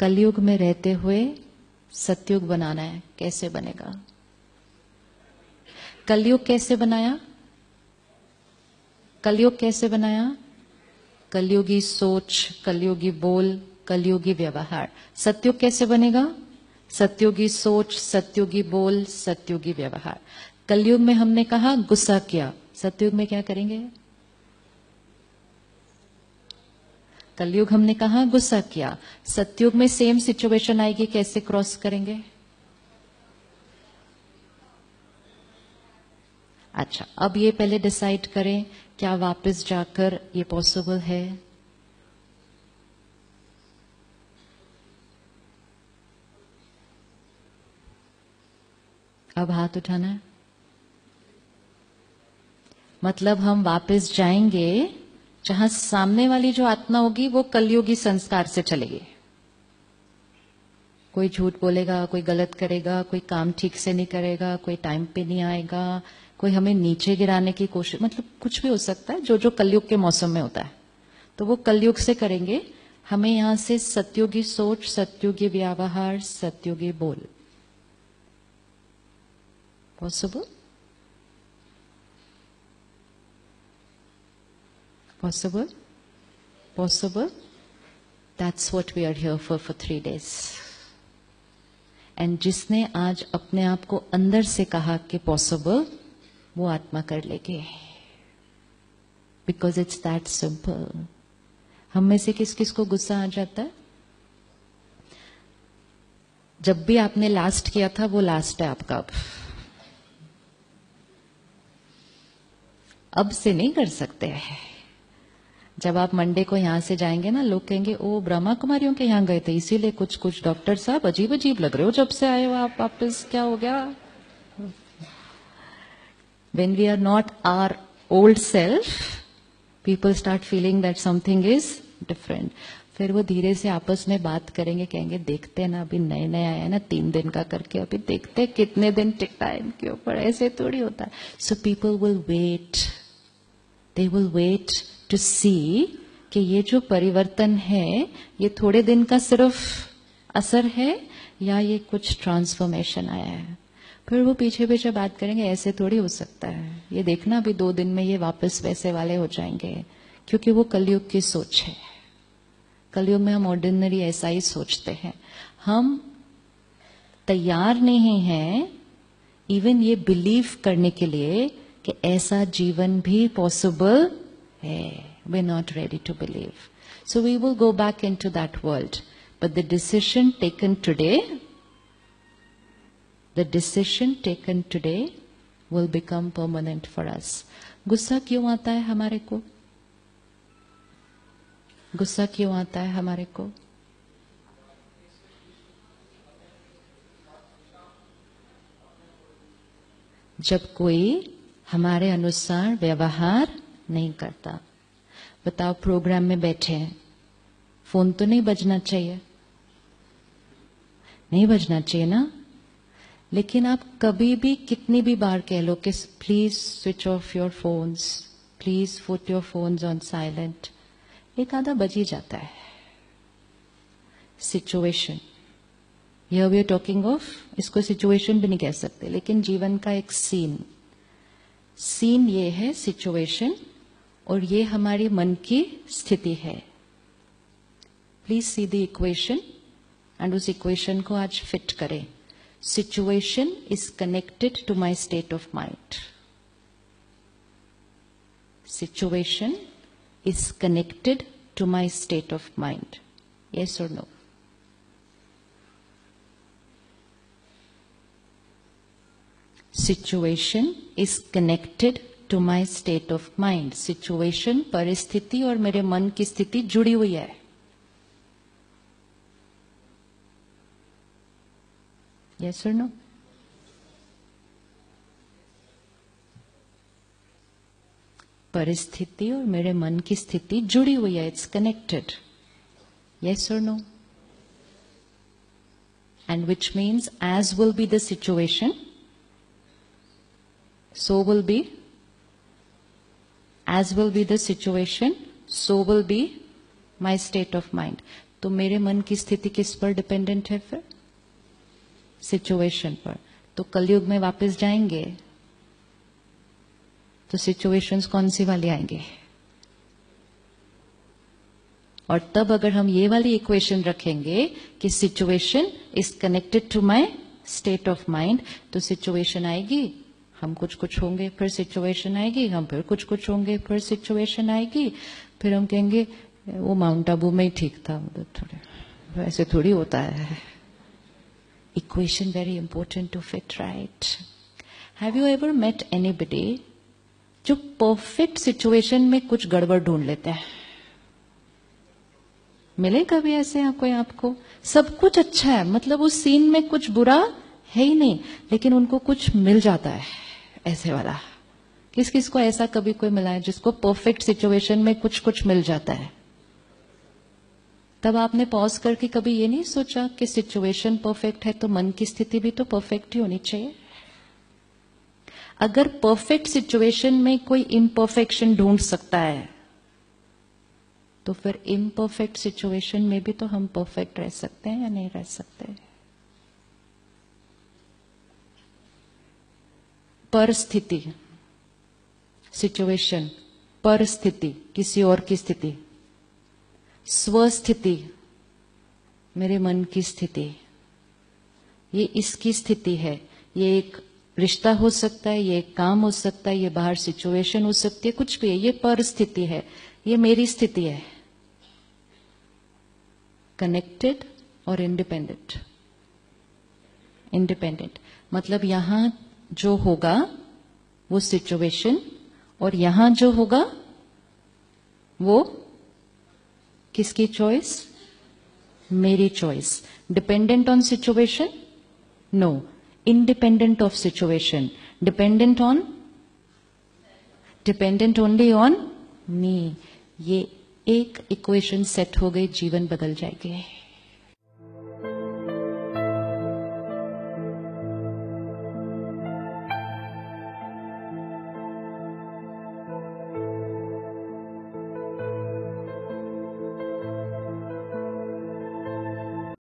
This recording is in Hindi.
कलयुग में रहते हुए सतयुग बनाना है, कैसे बनेगा? कलयुग कैसे बनाया? कलयुग कैसे बनाया? कलयुगी सोच, कलयुगी बोल, कलयुगी व्यवहार। सतयुग कैसे बनेगा? सतयुगी सोच, सतयुगी बोल, सतयुगी व्यवहार। कलयुग में हमने कहा गुस्सा किया, सतयुग में क्या करेंगे? कलयुग हमने कहा गुस्सा किया, सतयुग में सेम सिचुएशन आएगी, कैसे क्रॉस करेंगे? अच्छा, अब ये पहले डिसाइड करें, क्या वापस जाकर ये पॉसिबल है? अब हाथ उठाना है। मतलब हम वापस जाएंगे जहां सामने वाली जो आत्मा होगी वो कलयुगी संस्कार से चलेगी। कोई झूठ बोलेगा, कोई गलत करेगा, कोई काम ठीक से नहीं करेगा, कोई टाइम पे नहीं आएगा, कोई हमें नीचे गिराने की कोशिश, मतलब कुछ भी हो सकता है जो जो कलयुग के मौसम में होता है। तो वो कलयुग से करेंगे। हमें यहां से सतयुगी सोच, सतयुगी व्यवहार, सतयुगी बोल। Possible? Possible? Possible? That's what we are here for 3 days. And जिसने आज अपने आप को अंदर से कहा कि possible, वो आत्मा कर लेगी। Because it's that simple. हम में से किस किस को गुस्सा आ जाता है? जब भी आपने लास्ट किया था वो लास्ट है आपका। अब से नहीं कर सकते हैं। जब आप मंडे को यहां से जाएंगे ना, लोग कहेंगे ओ ब्रह्मा कुमारियों के यहां गए थे इसीलिए कुछ डॉक्टर साहब अजीब अजीब लग रहे हो, जब से आए हो आप वापस, क्या हो गया? When we are not our old self, people start feeling that something is different. फिर वो धीरे से आपस में बात करेंगे, कहेंगे देखते हैं ना, अभी नए नए आए हैं ना 3 दिन का करके, अभी देखते हैं कितने दिन टिकता है इनके ऊपर, ऐसे थोड़ी होता है। So people will wait. They will wait to see कि ये जो परिवर्तन है ये थोड़े दिन का सिर्फ असर है या ये कुछ ट्रांसफॉर्मेशन आया है। फिर वो पीछे पीछे बात करेंगे, ऐसे थोड़ी हो सकता है, ये देखना अभी 2 दिन में ये वापस वैसे वाले हो जाएंगे, क्योंकि वो कलयुग की सोच है। कलयुग में हम ऑर्डिनरी ऐसा ही सोचते हैं। हम तैयार नहीं हैं इवन ये बिलीव करने के लिए कि ऐसा जीवन भी पॉसिबल है। We're not ready to believe. So we will go back into that world. But the decision taken today will become permanent for us. गुस्सा क्यों आता है हमारे को? गुस्सा क्यों आता है हमारे को? जब कोई हमारे अनुसार व्यवहार नहीं करता। बताओ, प्रोग्राम में बैठे हैं, फोन तो नहीं बजना चाहिए? नहीं बजना चाहिए ना? लेकिन आप कभी भी कितनी भी बार कह लो कि please switch off your phones, please put your phones on silent, एक आधा बज ही जाता है। Situation, here we are talking of, इसको सिचुएशन भी नहीं कह सकते, लेकिन जीवन का एक सीन ये है सिचुएशन, और ये हमारी मन की स्थिति है। Please see the equation and उस इक्वेशन को आज फिट करें। Situation is connected to my state of mind. Situation is connected to my state of mind. Yes और no? Situation is connected to my state of mind. Situation, परिस्थिति और मेरे मन की स्थिति जुड़ी हुई है। यस और नो? परिस्थिति और मेरे मन की स्थिति जुड़ी हुई है, इट्स कनेक्टेड। यस और no? And which means as will be the situation, so will be, as will be the situation, so will be my state of mind. तो मेरे मन की स्थिति किस पर डिपेंडेंट है फिर? सिचुएशन पर। तो कलयुग में वापस जाएंगे तो सिचुएशंस कौन सी वाली आएंगे? और तब अगर हम ये वाली इक्वेशन रखेंगे कि situation is connected to my state of mind, तो सिचुएशन आएगी, हम कुछ कुछ होंगे, फिर सिचुएशन आएगी, हम फिर कुछ कुछ होंगे, फिर सिचुएशन आएगी, फिर हम कहेंगे वो माउंट आबू में ही ठीक था, मतलब थोड़े वैसे थोड़ी होता है. Equation very important to fit right. Have you ever met anybody जो परफेक्ट सिचुएशन में कुछ गड़बड़ ढूंढ लेते हैं? मिले कभी ऐसे कोई आपको? सब कुछ अच्छा है, मतलब उस सीन में कुछ बुरा है ही नहीं, लेकिन उनको कुछ मिल जाता है ऐसे वाला. किस किस को ऐसा कभी कोई मिला है जिसको परफेक्ट सिचुएशन में कुछ कुछ मिल जाता है? तब आपने पॉज करके कभी ये नहीं सोचा कि सिचुएशन परफेक्ट है तो मन की स्थिति भी तो परफेक्ट ही होनी चाहिए. अगर परफेक्ट सिचुएशन में कोई इम्परफेक्शन ढूंढ सकता है तो फिर इम्परफेक्ट सिचुएशन में भी तो हम परफेक्ट रह सकते हैं या नहीं रह सकते? परिस्थिति, सिचुएशन, परिस्थिति, किसी और की स्थिति. स्वस्थिति, मेरे मन की स्थिति, ये इसकी स्थिति है. ये एक रिश्ता हो सकता है, ये एक काम हो सकता है, ये बाहर सिचुएशन हो सकती है, कुछ भी है. ये परिस्थिति है, ये मेरी स्थिति है. कनेक्टेड और इंडिपेंडेंट. इंडिपेंडेंट मतलब यहां जो होगा वो सिचुएशन, और यहां जो होगा वो किसकी चॉइस? मेरी choice. Dependent on situation? No. Independent of situation. Dependent on? Dependent only on me. ये एक इक्वेशन सेट हो गई, जीवन बदल जाएगी.